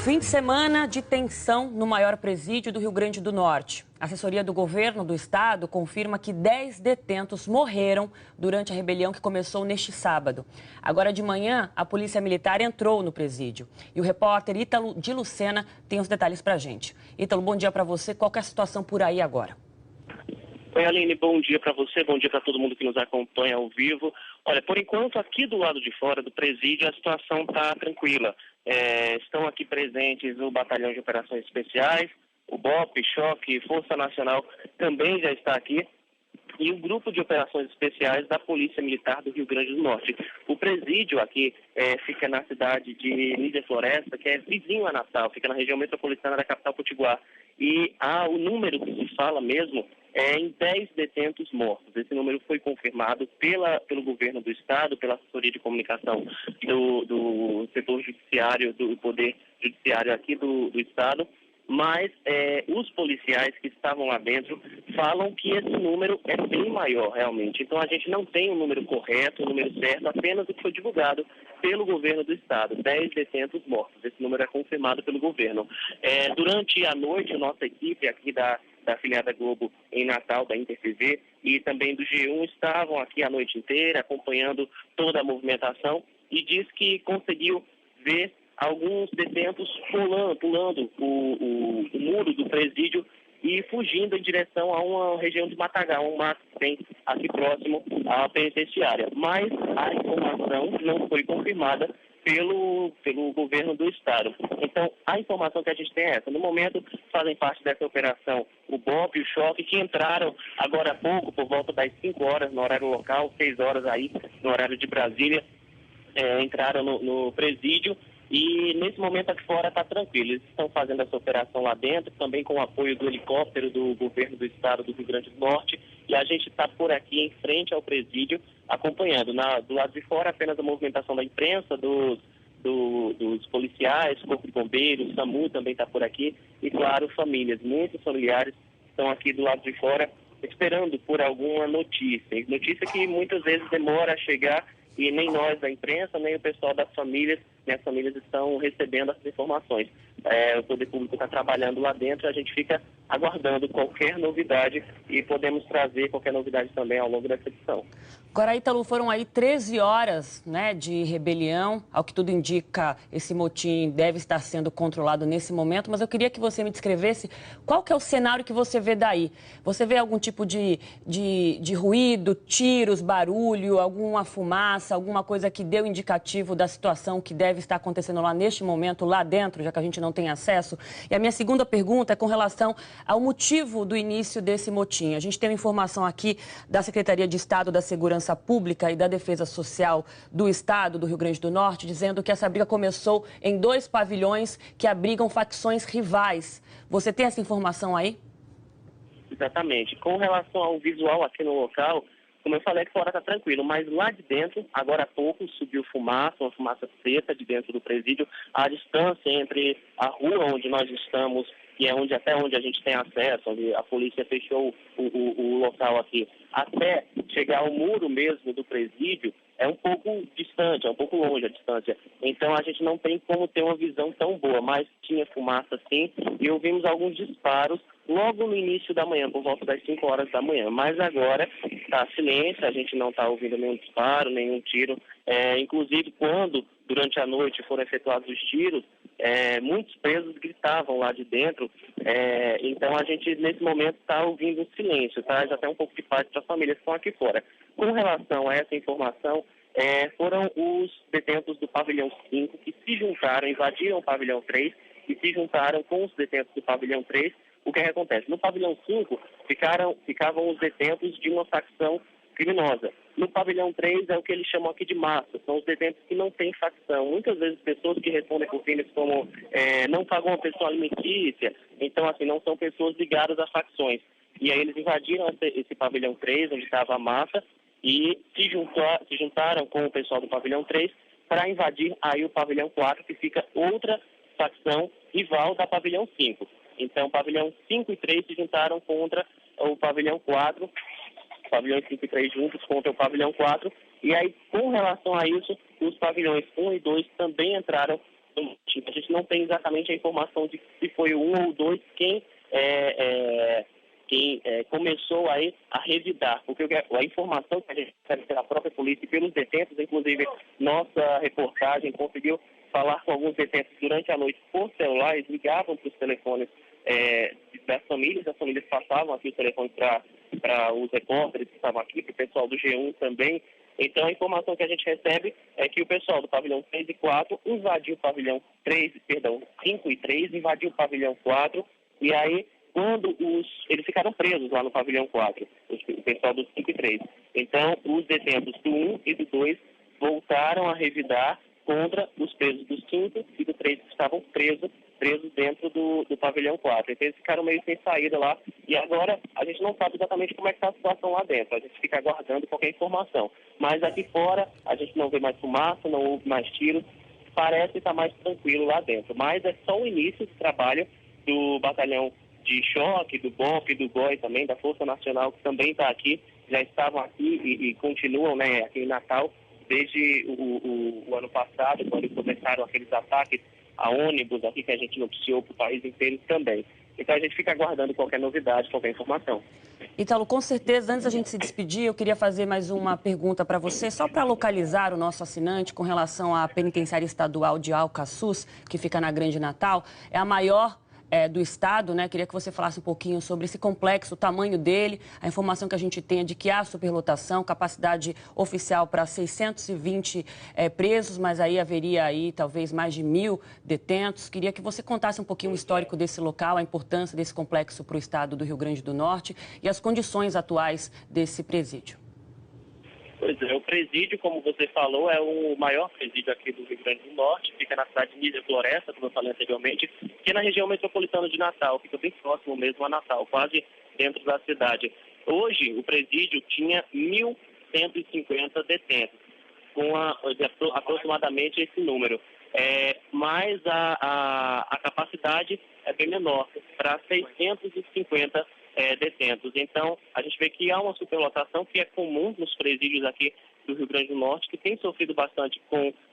Fim de semana de tensão no maior presídio do Rio Grande do Norte. A assessoria do governo do estado confirma que 10 detentos morreram durante a rebelião que começou neste sábado. Agora de manhã, a polícia militar entrou no presídio. E o repórter Ítalo de Lucena tem os detalhes pra gente. Ítalo, bom dia pra você. Qual que é a situação por aí agora? Oi, Aline, bom dia para você, bom dia para todo mundo que nos acompanha ao vivo. Olha, por enquanto, aqui do lado de fora do presídio, a situação está tranquila. Estão aqui presentes o Batalhão de Operações Especiais, o BOP, Choque, Força Nacional também já está aqui, e o Grupo de Operações Especiais da Polícia Militar do Rio Grande do Norte. O presídio aqui fica na cidade de Nídia Floresta, que é vizinho a Natal, fica na região metropolitana da capital potiguar. E o número que se fala mesmo é em 10 detentos mortos. Esse número foi confirmado pelo governo do estado, pela assessoria de comunicação do setor judiciário, do poder judiciário aqui do estado. Mas os policiais que estavam lá dentro falam que esse número é bem maior, realmente. Então, a gente não tem o número correto, o número certo, apenas o que foi divulgado pelo governo do estado, 10 detentos mortos. Esse número é confirmado pelo governo. Durante a noite, a nossa equipe aqui da afiliada Globo em Natal, da InterTV, e também do G1, estavam aqui a noite inteira, acompanhando toda a movimentação, e diz que conseguiu ver alguns detentos pulando o muro do presídio e fugindo em direção a uma região de Matagal, um mato que tem aqui próximo à penitenciária. Mas a informação não foi confirmada pelo governo do estado. Então, a informação que a gente tem é essa. No momento, fazem parte dessa operação o BOP e o Choque, que entraram agora há pouco, por volta das 5 horas no horário local, 6 horas aí no horário de Brasília, entraram no presídio. E nesse momento aqui fora está tranquilo. Eles estão fazendo essa operação lá dentro, também com o apoio do helicóptero do governo do estado do Rio Grande do Norte. E a gente está por aqui em frente ao presídio, acompanhando. Do lado de fora, apenas a movimentação da imprensa, dos policiais, Corpo de Bombeiros, SAMU também está por aqui. E, claro, famílias. Muitos familiares estão aqui do lado de fora esperando por alguma notícia. Notícia que muitas vezes demora a chegar e nem nós da imprensa, nem o pessoal das famílias, minhas famílias estão recebendo essas informações. O poder público está trabalhando lá dentro, a gente fica aguardando qualquer novidade e podemos trazer qualquer novidade também ao longo dessa edição. Agora, Ítalo, foram aí 13 horas, né, de rebelião. Ao que tudo indica, esse motim deve estar sendo controlado nesse momento, mas eu queria que você me descrevesse qual que é o cenário que você vê daí. Você vê algum tipo de ruído, tiros, barulho, alguma fumaça, alguma coisa que deu indicativo da situação que deve estar acontecendo lá neste momento, lá dentro, já que a gente não tem acesso? E a minha segunda pergunta é com relação ao motivo do início desse motim. A gente tem uma informação aqui da Secretaria de Estado da Segurança Pública e da Defesa Social do Estado do Rio Grande do Norte, dizendo que essa briga começou em 2 pavilhões que abrigam facções rivais. Você tem essa informação aí? Exatamente. Com relação ao visual aqui no local, como eu falei, que fora está tranquilo, mas lá de dentro, agora há pouco, subiu fumaça, uma fumaça preta de dentro do presídio. A distância entre a rua onde nós estamos e até onde a gente tem acesso, onde a polícia fechou o local aqui, até chegar ao muro mesmo do presídio, é um pouco distante, é um pouco longe a distância. Então a gente não tem como ter uma visão tão boa, mas tinha fumaça sim, e ouvimos alguns disparos logo no início da manhã, por volta das 5 horas da manhã. Mas agora está silêncio, a gente não está ouvindo nenhum disparo, nenhum tiro. Inclusive, quando durante a noite foram efetuados os tiros, muitos presos gritavam lá de dentro. Então a gente, nesse momento, está ouvindo silêncio, tá? Já tem um pouco de paz para as famílias que estão aqui fora. Com relação a essa informação, foram os detentos do pavilhão 5 que se juntaram, invadiram o pavilhão 3 e se juntaram com os detentos do pavilhão 3. O que acontece? No pavilhão 5 ficavam os detentos de uma facção criminosa. No pavilhão 3 é o que eles chamam aqui de massa, são os detentos que não têm facção. Muitas vezes pessoas que respondem por crimes como não pagam a pensão alimentícia, então assim, não são pessoas ligadas a facções. E aí eles invadiram esse pavilhão 3, onde estava a massa, e se juntaram com o pessoal do pavilhão 3 para invadir aí o pavilhão 4, que fica outra facção rival da pavilhão 5. Então, o pavilhão 5 e 3 se juntaram contra o pavilhão 4, pavilhões 5 e 3 juntos contra o pavilhão 4, e aí, com relação a isso, os pavilhões 1 e 2 também entraram no motim. A gente gente não tem exatamente a informação de se foi um ou dois quem começou aí a revidar, porque a informação que a gente recebe pela própria polícia e pelos detentos, inclusive nossa reportagem conseguiu falar com alguns detentos durante a noite por celular, eles ligavam para os telefones das famílias, as famílias passavam aqui o telefone para os repórteres que estavam aqui, para o pessoal do G1 também. Então a informação que a gente recebe é que o pessoal do pavilhão 3 e 4 invadiu o pavilhão 5 e 3, invadiu o pavilhão 4, e aí quando eles ficaram presos lá no pavilhão 4, o pessoal dos 5 e 3. Então, os detentos do 1 e do 2 voltaram a revidar contra os presos dos 5 e do 3 que estavam presos dentro do pavilhão 4. Então, eles ficaram meio sem saída lá, e agora a gente não sabe exatamente como é que está a situação lá dentro. A gente fica aguardando qualquer informação. Mas aqui fora, a gente não vê mais fumaça, não houve mais tiros, parece estar mais tranquilo lá dentro. Mas é só o início do trabalho do batalhão de choque, do BOP, do GOI também, da Força Nacional, que também está aqui, já estavam aqui e continuam, né, aqui em Natal, desde o ano passado, quando começaram aqueles ataques a ônibus aqui que a gente noticiou para o país inteiro também. Então a gente fica aguardando qualquer novidade, qualquer informação. Ítalo, com certeza, antes da gente se despedir, eu queria fazer mais uma pergunta para você, só para localizar o nosso assinante com relação à penitenciária estadual de Alcaçuz, que fica na Grande Natal. É a maior do estado, né? Queria que você falasse um pouquinho sobre esse complexo, o tamanho dele, a informação que a gente tem é de que há superlotação, capacidade oficial para 620 presos, mas aí haveria aí talvez mais de 1.000 detentos. Queria que você contasse um pouquinho o histórico desse local, a importância desse complexo para o estado do Rio Grande do Norte e as condições atuais desse presídio. Pois é, o presídio, como você falou, é o maior presídio aqui do Rio Grande do Norte, fica na cidade de Nísia Floresta, como eu falei anteriormente, que é na região metropolitana de Natal, fica bem próximo mesmo a Natal, quase dentro da cidade. Hoje, o presídio tinha 1.150 detentos, com aproximadamente esse número. Mas a capacidade é bem menor, para 650 detentos. Então, a gente vê que há uma superlotação que é comum nos presídios aqui do Rio Grande do Norte, que tem sofrido bastante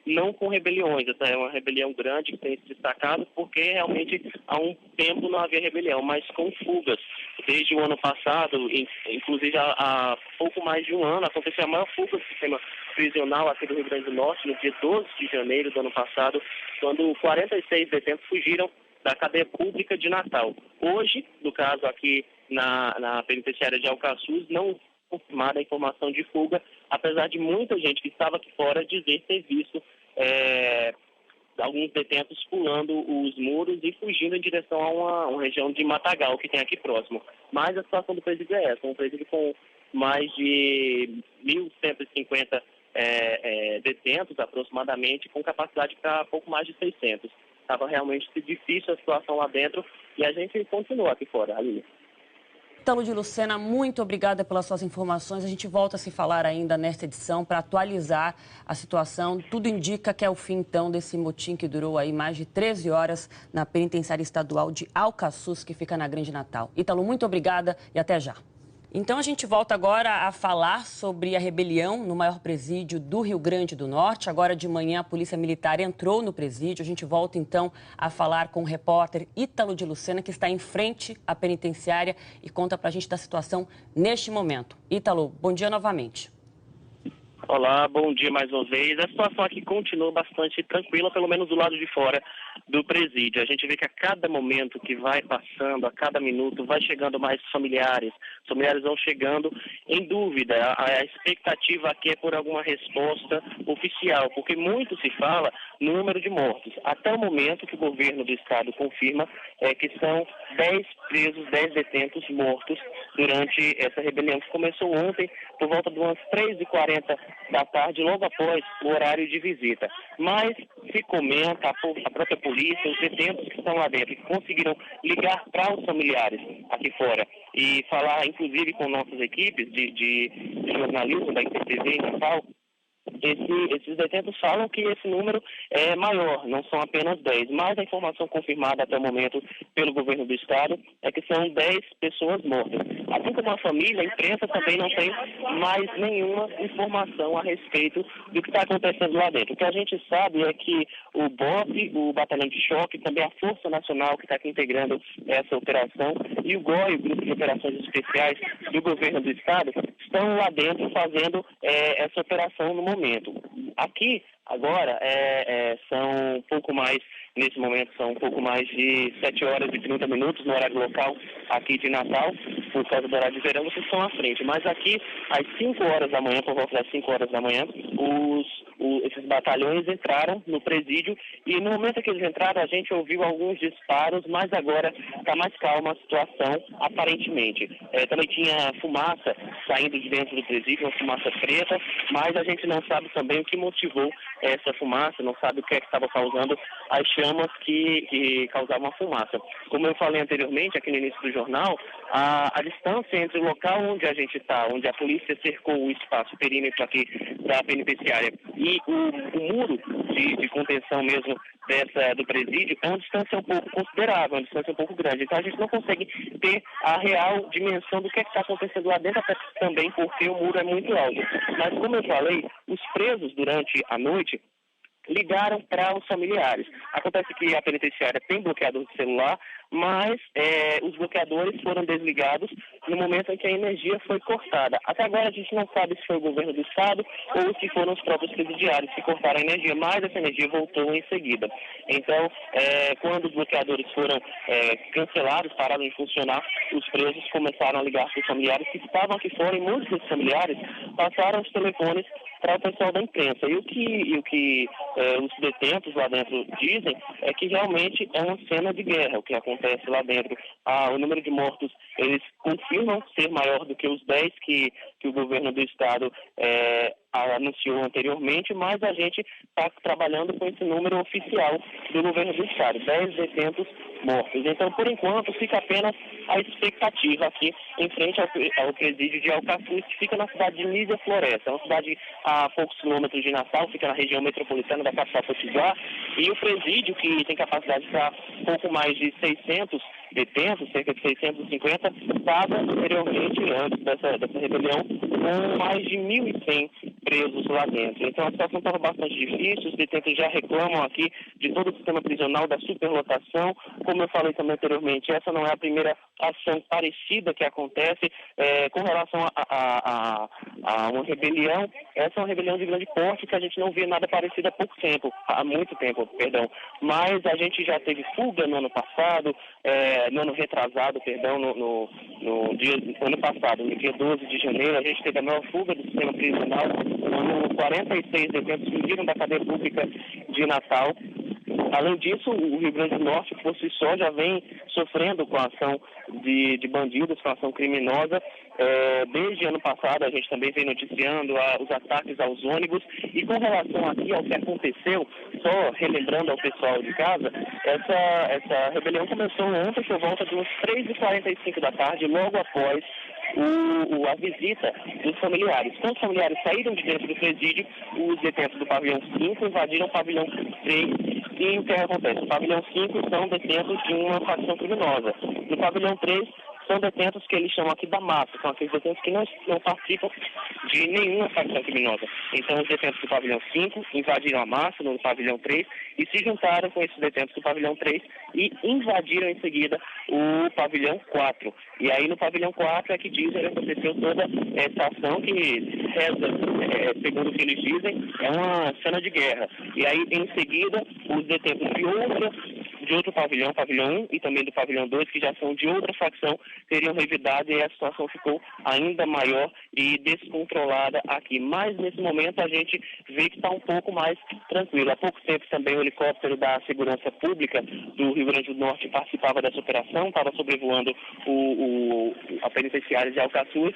não com rebeliões. Essa é uma rebelião grande que tem se destacado, porque realmente há um tempo não havia rebelião, mas com fugas. Desde o ano passado, inclusive há pouco mais de um ano, aconteceu a maior fuga do sistema prisional aqui do Rio Grande do Norte, no dia 12 de janeiro do ano passado, quando 46 detentos fugiram da cadeia pública de Natal. Hoje, no caso aqui na penitenciária de Alcaçuz, não foi confirmada a informação de fuga, apesar de muita gente que estava aqui fora dizer ter visto alguns detentos pulando os muros e fugindo em direção a uma região de Matagal, que tem aqui próximo. Mas a situação do presídio é essa, um presídio com mais de 1.150 detentos, aproximadamente, com capacidade para pouco mais de 600. Estava realmente difícil a situação lá dentro e a gente continua aqui fora, Aline. Ítalo de Lucena, muito obrigada pelas suas informações. A gente volta a se falar ainda nesta edição para atualizar a situação. Tudo indica que é o fim, então, desse motim que durou aí mais de 13 horas na penitenciária estadual de Alcaçuz, que fica na Grande Natal. Ítalo, muito obrigada e até já. Então a gente volta agora a falar sobre a rebelião no maior presídio do Rio Grande do Norte. Agora de manhã a Polícia Militar entrou no presídio. A gente volta então a falar com o repórter Ítalo de Lucena, que está em frente à penitenciária e conta pra gente da situação neste momento. Ítalo, bom dia novamente. Olá, bom dia mais uma vez. A situação aqui continua bastante tranquila, pelo menos do lado de fora do presídio. A gente vê que a cada momento que vai passando, a cada minuto, vai chegando mais familiares. Os familiares vão chegando em dúvida. A expectativa aqui é por alguma resposta oficial, porque muito se fala no número de mortos. Até o momento que o governo do estado confirma que são 10 presos, 10 detentos mortos durante essa rebelião que começou ontem por volta de umas 3h40 da tarde, logo após o horário de visita. Mas se comenta, a própria polícia, os detentos que estão lá dentro, que conseguiram ligar para os familiares aqui fora e falar, inclusive, com nossas equipes de jornalismo da IPTV em Natal, esses detentos falam que esse número é maior, não são apenas 10, mas a informação confirmada até o momento pelo governo do estado é que são 10 pessoas mortas. Assim como a família, a imprensa também não tem mais nenhuma informação a respeito do que está acontecendo lá dentro. O que a gente sabe é que o BOP, o Batalhão de Choque, também a Força Nacional que está aqui integrando essa operação, e o GOI, o Grupo de Operações Especiais do governo do estado, estão lá dentro fazendo essa operação no momento. Aqui, agora, são um pouco mais, nesse momento, são um pouco mais de 7 horas e 30 minutos no horário local aqui de Natal, por causa do horário de verão, vocês estão à frente. Mas aqui, às 5 horas da manhã, por volta das 5 horas da manhã, esses batalhões entraram no presídio e no momento que eles entraram, a gente ouviu alguns disparos, mas agora está mais calma a situação, aparentemente. Também tinha fumaça saindo de dentro do presídio, uma fumaça preta, mas a gente não sabe também o que motivou essa fumaça, não sabe o que é que estava causando as chamas que causavam a fumaça. Como eu falei anteriormente, aqui no início do jornal, a distância entre o local onde a gente está, onde a polícia cercou o espaço, o perímetro aqui da penitenciária, e o muro de contenção mesmo do presídio, é uma distância um pouco considerável, uma distância um pouco grande. Então a gente não consegue ter a real dimensão do que está acontecendo lá dentro, até também porque o muro é muito alto. Mas como eu falei, os presos durante a noite ligaram para os familiares. Acontece que a penitenciária tem bloqueador de celular, mas os bloqueadores foram desligados no momento em que a energia foi cortada. Até agora a gente não sabe se foi o governo do estado ou se foram os próprios presidiários que cortaram a energia, mas essa energia voltou em seguida. Então, quando os bloqueadores foram cancelados, pararam de funcionar, os presos começaram a ligar para os familiares que estavam aqui fora, e muitos desses familiares passaram os telefones para o pessoal da imprensa. E o que os detentos lá dentro dizem é que realmente é uma cena de guerra o que acontece lá dentro. O número de mortos, eles confirmam ser maior do que os 10 que o governo do estado anunciou anteriormente, mas a gente está trabalhando com esse número oficial do governo do estado, 10 detentos mortos. Então, por enquanto, fica apenas a expectativa aqui em frente ao presídio de Alcaçuz, que fica na cidade de Nísia Floresta, uma cidade a poucos quilômetros de Natal, fica na região metropolitana da capital Potiguar, e o presídio, que tem capacidade para pouco mais de 600 detentos, cerca de 650, estava anteriormente, antes dessa rebelião, com mais de 1.100 presos lá dentro. Então a situação estava bastante difícil, os detentos já reclamam aqui de todo o sistema prisional, da superlotação. Como eu falei também anteriormente, essa não é a primeira ação parecida que acontece com relação a uma rebelião. Essa é uma rebelião de grande porte que a gente não vê nada parecido há muito tempo, perdão. Mas a gente já teve fuga no ano passado, no ano retrasado, perdão, no ano passado, no dia 12 de janeiro, a gente teve a maior fuga do sistema prisional, quando 46 detentos fugiram da cadeia pública de Natal. Além disso, o Rio Grande do Norte, por si só, já vem sofrendo com a ação de bandidos, com a ação criminosa. Desde ano passado, a gente também vem noticiando os ataques aos ônibus. E com relação aqui ao que aconteceu, só relembrando ao pessoal de casa, essa rebelião começou ontem por volta de uns 3h45 da tarde, logo após a visita dos familiares. Quando os familiares saíram de dentro do presídio, os detentos do pavilhão 5 invadiram o pavilhão 3. E o que acontece? O pavilhão 5 são detentos de uma facção criminosa. No pavilhão 3 são detentos que eles chamam aqui da massa, são aqueles detentos que não participam de nenhuma facção criminosa. Então, os detentos do pavilhão 5 invadiram a massa no pavilhão 3 e se juntaram com esses detentos do pavilhão 3 e invadiram em seguida o pavilhão 4. E aí, no pavilhão 4 é que dizem que aconteceu toda essa ação que reza, segundo o que eles dizem, é uma cena de guerra. E aí, em seguida, os detentos de outro pavilhão, pavilhão 1 e também do pavilhão 2, que já são de outra facção, teriam revidado e a situação ficou ainda maior e descontrolada aqui. Mas nesse momento a gente vê que está um pouco mais tranquilo. Há pouco tempo também o helicóptero da Segurança Pública do Rio Grande do Norte participava dessa operação, estava sobrevoando a penitenciária de Alcaçuz,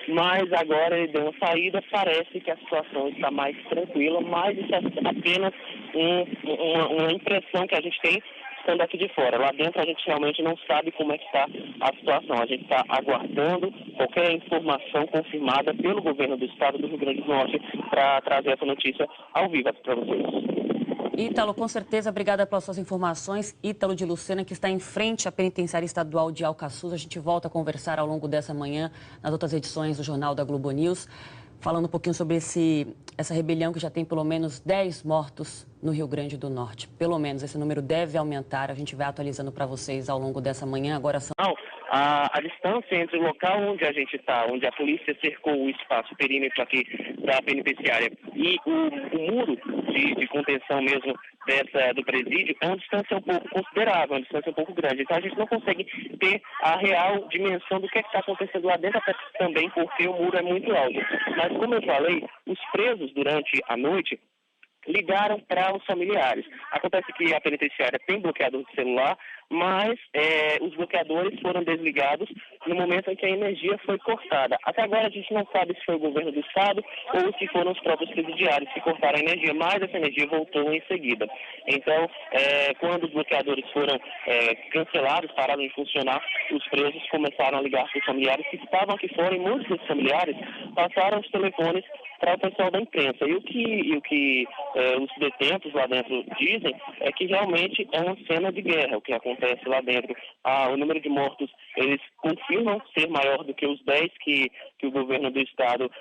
mas agora ele deu uma saída, parece que a situação está mais tranquila, mas isso é apenas uma impressão que a gente tem estando aqui de fora. Lá dentro a gente realmente não sabe como é que está a situação. A gente está aguardando qualquer informação confirmada pelo governo do estado do Rio Grande do Norte para trazer essa notícia ao vivo para vocês. Ítalo, com certeza, obrigada pelas suas informações. Ítalo de Lucena, que está em frente à Penitenciária Estadual de Alcaçuz. A gente volta a conversar ao longo dessa manhã nas outras edições do Jornal da Globo News, falando um pouquinho sobre essa rebelião que já tem pelo menos 10 mortos no Rio Grande do Norte. Pelo menos esse número deve aumentar. A gente vai atualizando para vocês ao longo dessa manhã. Agora são... A distância entre o local onde a gente está, onde a polícia cercou o espaço, o perímetro aqui da penitenciária, e o muro de contenção mesmo do presídio, é uma distância um pouco considerável, uma distância um pouco grande. Então a gente não consegue ter a real dimensão do que está acontecendo lá dentro, até também porque o muro é muito alto. Mas como eu falei, os presos durante a noite ligaram para os familiares. Acontece que a penitenciária tem bloqueador de celular, mas os bloqueadores foram desligados no momento em que a energia foi cortada. Até agora a gente não sabe se foi o governo do estado ou se foram os próprios presidiários que cortaram a energia, mas essa energia voltou em seguida. Então, quando os bloqueadores foram cancelados, pararam de funcionar, os presos começaram a ligar para os familiares que estavam aqui fora, e muitos dos familiares passaram os telefones para o pessoal da imprensa. E o que os detentos lá dentro dizem é que realmente é uma cena de guerra o que acontece lá dentro. O número de mortos, eles confirmam ser maior do que os 10 que o governo do estado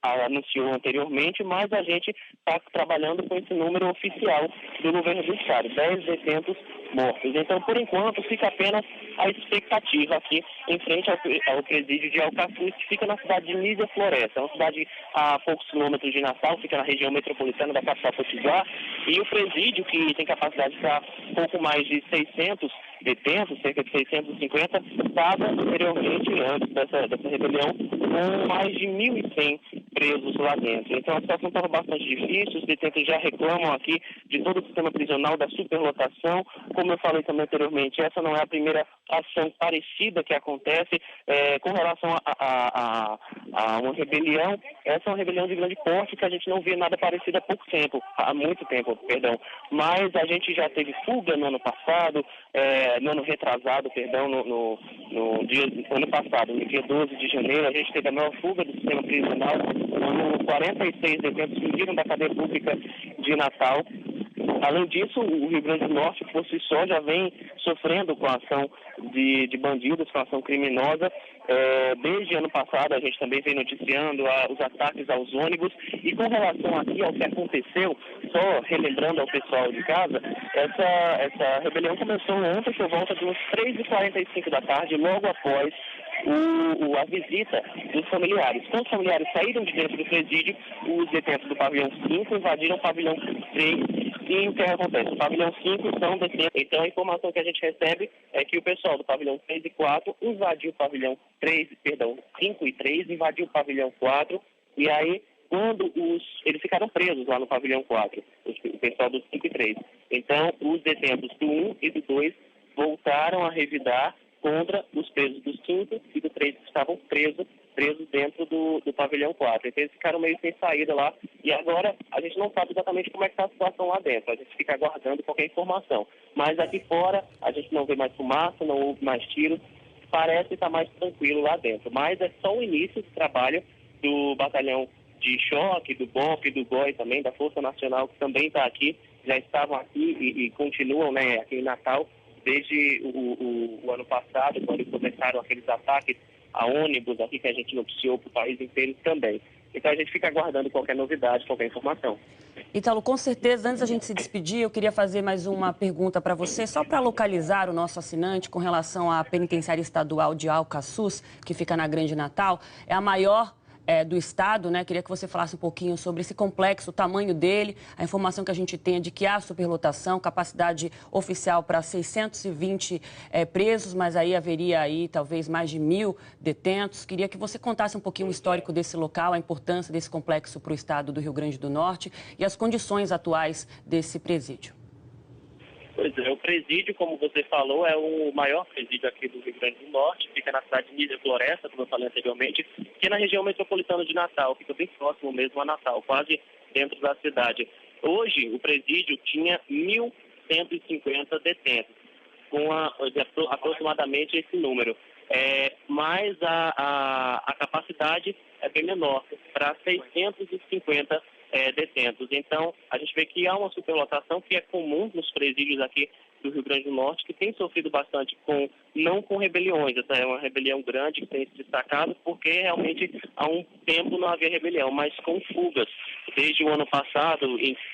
anunciou anteriormente, mas a gente está trabalhando com esse número oficial do governo do estado, 10 detentos mortos. Então, por enquanto, fica apenas a expectativa aqui em frente ao presídio de Alcaçuz, que fica na cidade de Nísia Floresta. É uma cidade a poucos quilômetros de Natal, fica na região metropolitana da capital potiguar, e o presídio, que tem capacidade para pouco mais de 600 detentos, cerca de 650, estava anteriormente, antes dessa rebelião, com mais de 1.100 presos lá dentro. Então a situação estava bastante difícil, os detentos já reclamam aqui de todo o sistema prisional, da superlotação. Como eu falei também anteriormente, essa não é a primeira ação parecida que acontece com relação a uma rebelião. Essa é uma rebelião de grande porte que a gente não vê nada parecido há muito tempo, perdão. Mas a gente já teve fuga no ano passado, no ano retrasado, perdão, no ano passado, no dia 12 de janeiro, a gente teve a maior fuga do sistema prisional, quando 46 detentos fugiram da cadeia pública de Natal. Além disso, o Rio Grande do Norte, por si só, já vem sofrendo com a ação de bandidos, com a ação criminosa. Desde ano passado, a gente também vem noticiando os ataques aos ônibus. E com relação aqui ao que aconteceu, só relembrando ao pessoal de casa, essa rebelião começou ontem por volta de uns 3h45 da tarde, logo após a visita dos familiares. Quando os familiares saíram de dentro do presídio, os detentos do pavilhão 5 invadiram o pavilhão 3. E o que acontece? O pavilhão 5 são detentos. Então a informação que a gente recebe é que o pessoal do pavilhão 3 e 4 invadiu o pavilhão 5 e 3, invadiu o pavilhão 4, e aí quando eles ficaram presos lá no pavilhão 4, o pessoal do 5 e 3. Então os detentos do 1 e do 2 voltaram a revidar contra os presos do 5 e do 3 que estavam presos dentro do pavilhão 4. Então eles ficaram meio sem saída lá, e agora a gente não sabe exatamente como é que está a situação lá dentro. A gente fica aguardando qualquer informação. Mas aqui fora a gente não vê mais fumaça, não houve mais tiros, parece estar mais tranquilo lá dentro. Mas é só o início do trabalho do batalhão de choque, do BOP, do GOI também, da Força Nacional, que também está aqui, já estavam aqui e continuam, né, aqui em Natal, desde o ano passado, quando começaram aqueles ataques a ônibus aqui que a gente noticiou para o país inteiro também. Então a gente fica aguardando qualquer novidade, qualquer informação. Ítalo, com certeza, antes da gente se despedir, eu queria fazer mais uma pergunta para você, só para localizar o nosso assinante com relação à Penitenciária Estadual de Alcaçuz, que fica na Grande Natal. É a maior do estado, né? Queria que você falasse um pouquinho sobre esse complexo, o tamanho dele. A informação que a gente tem é de que há superlotação, capacidade oficial para 620 presos, mas aí haveria aí talvez mais de 1.000 detentos. Queria que você contasse um pouquinho o histórico desse local, a importância desse complexo para o estado do Rio Grande do Norte e as condições atuais desse presídio. Pois é, o presídio, como você falou, é o maior presídio aqui do Rio Grande do Norte, fica na cidade de Nísia Floresta, como eu falei anteriormente, que é na região metropolitana de Natal, fica bem próximo mesmo a Natal, quase dentro da cidade. Hoje, o presídio tinha 1.000 150 detentos, aproximadamente esse número. Mas a capacidade é bem menor, para 650 detentos. Então, a gente vê que há uma superlotação que é comum nos presídios aqui do Rio Grande do Norte, que tem sofrido bastante não com rebeliões. Essa é uma rebelião grande que tem se destacado, porque realmente há um tempo não havia rebelião, mas com fugas. Desde o ano passado,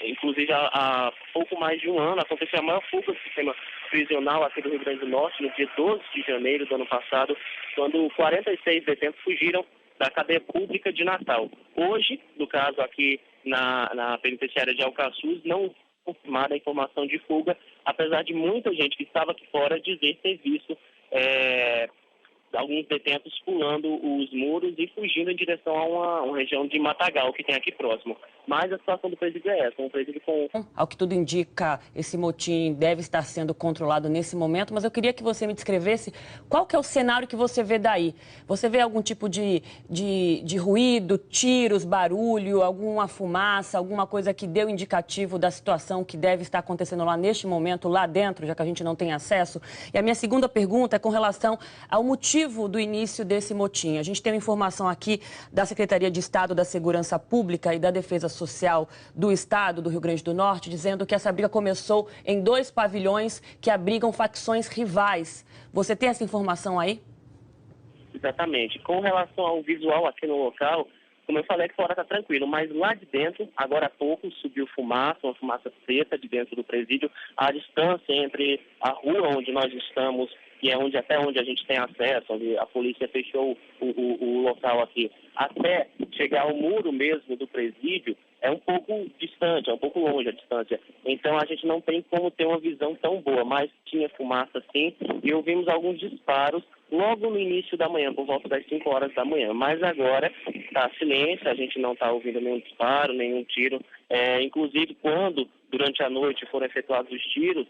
inclusive há pouco mais de um ano, aconteceu a maior fuga do sistema prisional aqui do Rio Grande do Norte, no dia 12 de janeiro do ano passado, quando 46 detentos fugiram da cadeia pública de Natal. Hoje, no caso aqui na penitenciária de Alcaçuz, não confirmada a informação de fuga, apesar de muita gente que estava aqui fora dizer ter visto alguns detentos pulando os muros e fugindo em direção a uma região de Matagal, que tem aqui próximo. Mas a situação do presídio é essa, um presídio com... Ao que tudo indica, esse motim deve estar sendo controlado nesse momento, mas eu queria que você me descrevesse qual que é o cenário que você vê daí. Você vê algum tipo de ruído, tiros, barulho, alguma fumaça, alguma coisa que deu indicativo da situação que deve estar acontecendo lá neste momento, lá dentro, já que a gente não tem acesso? E a minha segunda pergunta é com relação ao motivo do início desse motim. A gente tem uma informação aqui da Secretaria de Estado da Segurança Pública e da Defesa Social do Estado do Rio Grande do Norte, dizendo que essa briga começou em 2 pavilhões que abrigam facções rivais. Você tem essa informação aí? Exatamente. Com relação ao visual aqui no local, como eu falei, que fora está tranquilo, mas lá de dentro, agora há pouco, subiu fumaça, uma fumaça preta de dentro do presídio. A distância entre a rua onde nós estamos, que é até onde a gente tem acesso, onde a polícia fechou o local aqui, até chegar ao muro mesmo do presídio, é um pouco distante, é um pouco longe a distância. Então a gente não tem como ter uma visão tão boa, mas tinha fumaça sim, e ouvimos alguns disparos logo no início da manhã, por volta das 5 horas da manhã. Mas agora está silêncio, a gente não está ouvindo nenhum disparo, nenhum tiro. Inclusive, quando durante a noite foram efetuados os tiros,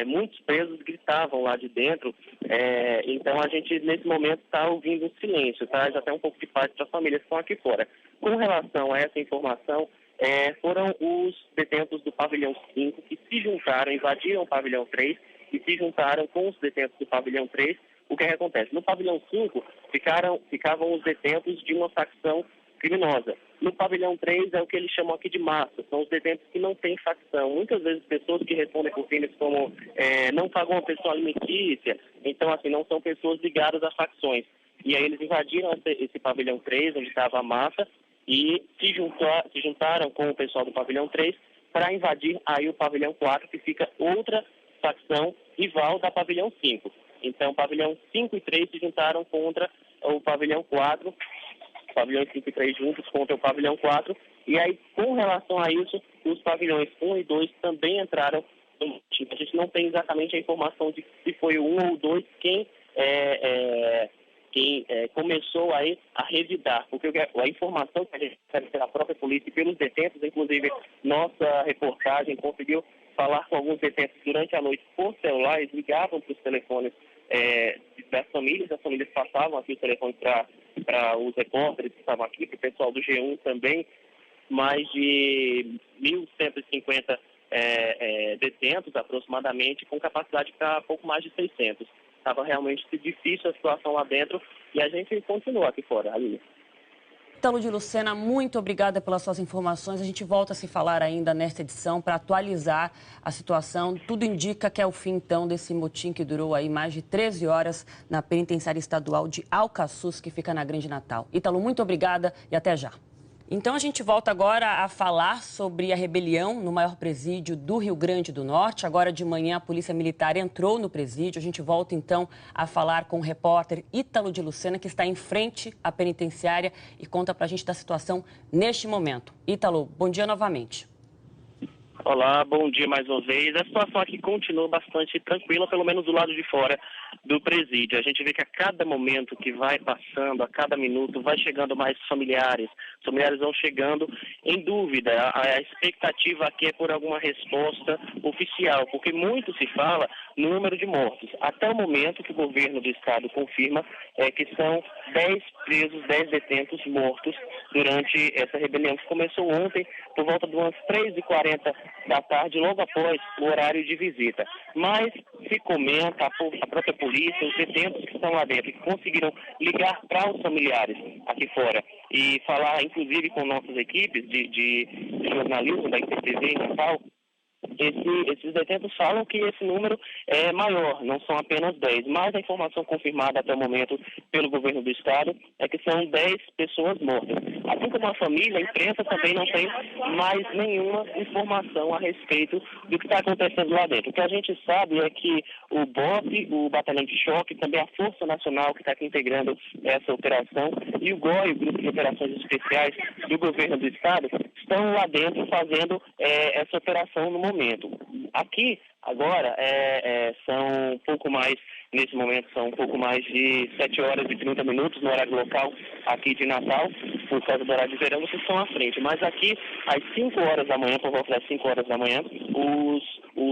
muitos presos gritavam lá de dentro. Então a gente, nesse momento, está ouvindo um silêncio, traz até um pouco de paz para as famílias que estão aqui fora. Com relação a essa informação, foram os detentos do pavilhão 5 que se juntaram, invadiram o pavilhão 3 e se juntaram com os detentos do pavilhão 3. O que acontece? No pavilhão 5 ficavam os detentos de uma facção criminosa. No pavilhão 3 é o que eles chamam aqui de massa, são os detentos que não têm facção. Muitas vezes pessoas que respondem por crimes como não pagam a pensão alimentícia, então assim, não são pessoas ligadas a facções. E aí eles invadiram esse pavilhão 3, onde estava a massa, e se juntaram com o pessoal do pavilhão 3 para invadir aí o pavilhão 4, que fica outra facção rival da pavilhão 5. Então, o pavilhão 5 e 3 se juntaram contra o pavilhão 4, pavilhões 5 e 3 juntos contra o pavilhão 4, e aí, com relação a isso, os pavilhões 1 e 2 também entraram no motim. A gente não tem exatamente a informação de se foi o 1 ou 2 quem começou aí a revidar, porque a informação que a gente recebe pela própria polícia e pelos detentos, inclusive nossa reportagem conseguiu falar com alguns detentos durante a noite por celular, eles ligavam para os telefones das famílias, as famílias passavam aqui os telefones para os repórteres que estavam aqui, para o pessoal do G1 também, mais de 1.150 detentos aproximadamente, com capacidade para pouco mais de 600. Estava realmente difícil a situação lá dentro e a gente continua aqui fora, ali. Ítalo de Lucena, muito obrigada pelas suas informações. A gente volta a se falar ainda nesta edição para atualizar a situação. Tudo indica que é o fim, então, desse motim que durou aí mais de 13 horas na penitenciária estadual de Alcaçuz, que fica na Grande Natal. Ítalo, muito obrigada e até já. Então a gente volta agora a falar sobre a rebelião no maior presídio do Rio Grande do Norte. Agora de manhã a Polícia Militar entrou no presídio. A gente volta então a falar com o repórter Ítalo de Lucena, que está em frente à penitenciária e conta pra gente da situação neste momento. Ítalo, bom dia novamente. Olá, bom dia mais uma vez. A situação aqui continua bastante tranquila, pelo menos do lado de fora do presídio. A gente vê que a cada momento que vai passando, a cada minuto, vai chegando mais familiares. Os familiares vão chegando em dúvida. A expectativa aqui é por alguma resposta oficial, porque muito se fala no número de mortos. Até o momento que o governo do estado confirma que são 10 presos, 10 detentos mortos durante essa rebelião que começou ontem, por volta de umas 3h40 da tarde, logo após o horário de visita. Mas se comenta, a própria polícia, os detentos que estão lá dentro, que conseguiram ligar para os familiares aqui fora e falar, inclusive, com nossas equipes de jornalismo da IPTV em Natal, esses detentos falam que esse número é maior, não são apenas 10, mas a informação confirmada até o momento pelo governo do estado é que são 10 pessoas mortas. Assim como a família, a imprensa também não tem mais nenhuma informação a respeito do que está acontecendo lá dentro. O que a gente sabe é que o BOP, o Batalhão de Choque, também a Força Nacional que está aqui integrando essa operação, e o GOI, o Grupo de Operações Especiais do governo do estado, estão lá dentro fazendo essa operação no momento. Aqui, agora, são um pouco mais, nesse momento, são um pouco mais de 7 horas e 30 minutos no horário local aqui de Natal, por causa do horário de verão, vocês estão à frente. Mas aqui, às 5 horas da manhã, por volta das 5 horas da manhã,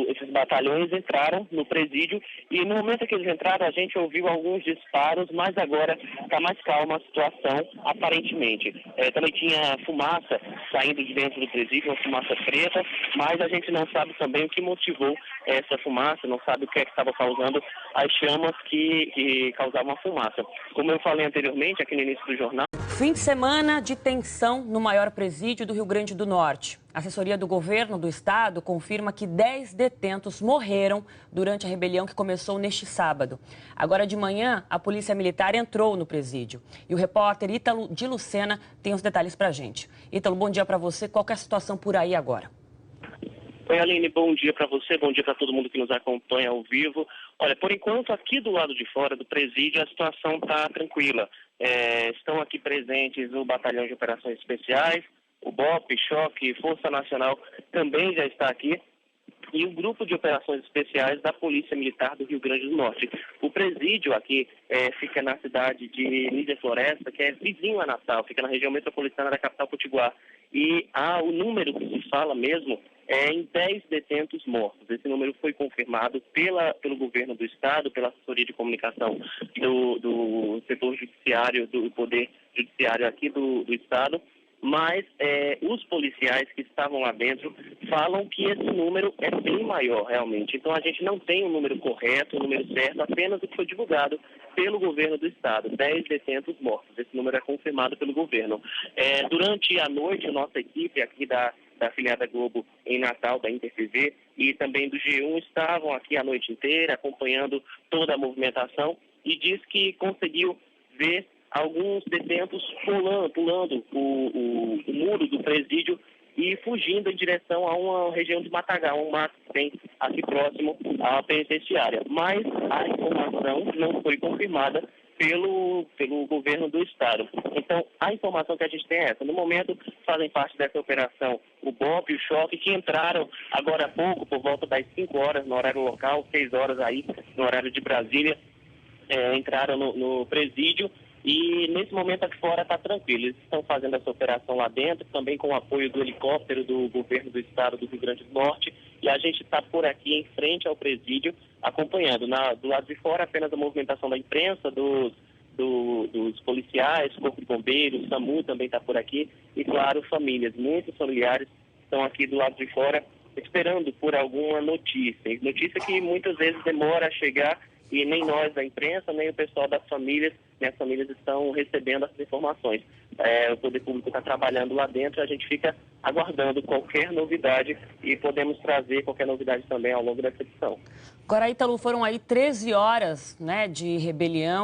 esses batalhões entraram no presídio e no momento que eles entraram, a gente ouviu alguns disparos, mas agora está mais calma a situação, aparentemente. Também tinha fumaça saindo de dentro do presídio, uma fumaça preta, mas a gente não sabe também o que motivou essa fumaça, não sabe o que é que estava causando as chamas que causavam a fumaça. Como eu falei anteriormente, aqui no início do jornal, fim de semana de tensão no maior presídio do Rio Grande do Norte. A assessoria do governo do estado confirma que 10 detentos morreram durante a rebelião que começou neste sábado. Agora de manhã, a polícia militar entrou no presídio. E o repórter Ítalo de Lucena tem os detalhes pra gente. Ítalo, bom dia pra você. Qual que é a situação por aí agora? Oi, Aline, bom dia para você, bom dia para todo mundo que nos acompanha ao vivo. Olha, por enquanto, aqui do lado de fora do presídio, a situação está tranquila. Estão aqui presentes o Batalhão de Operações Especiais, o BOP, Choque, Força Nacional também já está aqui, e o Grupo de Operações Especiais da Polícia Militar do Rio Grande do Norte. O presídio aqui fica na cidade de Níger Floresta, que é vizinho a Natal, fica na região metropolitana da capital potiguar. E o número que se fala mesmo é em 10 detentos mortos. Esse número foi confirmado pelo governo do estado, pela assessoria de comunicação do setor judiciário, do poder judiciário aqui do estado. Mas os policiais que estavam lá dentro falam que esse número é bem maior, realmente. Então, a gente não tem um número correto, um número certo, apenas o que foi divulgado pelo governo do estado, 10 detentos mortos. Esse número é confirmado pelo governo. Durante a noite, a nossa equipe aqui da afiliada Globo em Natal, da InterTV, e também do G1, estavam aqui a noite inteira, acompanhando toda a movimentação, e diz que conseguiu ver alguns detentos pulando o muro do presídio e fugindo em direção a uma região de matagal, um mato que tem aqui próximo à penitenciária. Mas a informação não foi confirmada pelo governo do estado. Então, a informação que a gente tem é essa. No momento, fazem parte dessa operação o BOP e o Choque, que entraram agora há pouco, por volta das 5 horas no horário local, 6 horas aí no horário de Brasília, entraram no presídio. E nesse momento aqui fora está tranquilo. Eles estão fazendo essa operação lá dentro, também com o apoio do helicóptero do governo do estado do Rio Grande do Norte. E a gente está por aqui em frente ao presídio, acompanhando. Do lado de fora, apenas a movimentação da imprensa, dos policiais, Corpo de Bombeiros, SAMU também está por aqui. E, claro, famílias. Muitos familiares estão aqui do lado de fora esperando por alguma notícia. Notícia que muitas vezes demora a chegar e nem nós da imprensa, nem o pessoal das famílias, as famílias estão recebendo essas informações. O poder público está trabalhando lá dentro e a gente fica aguardando qualquer novidade e podemos trazer qualquer novidade também ao longo dessa edição. Agora, Ítalo, foram aí 13 horas, né, de rebelião.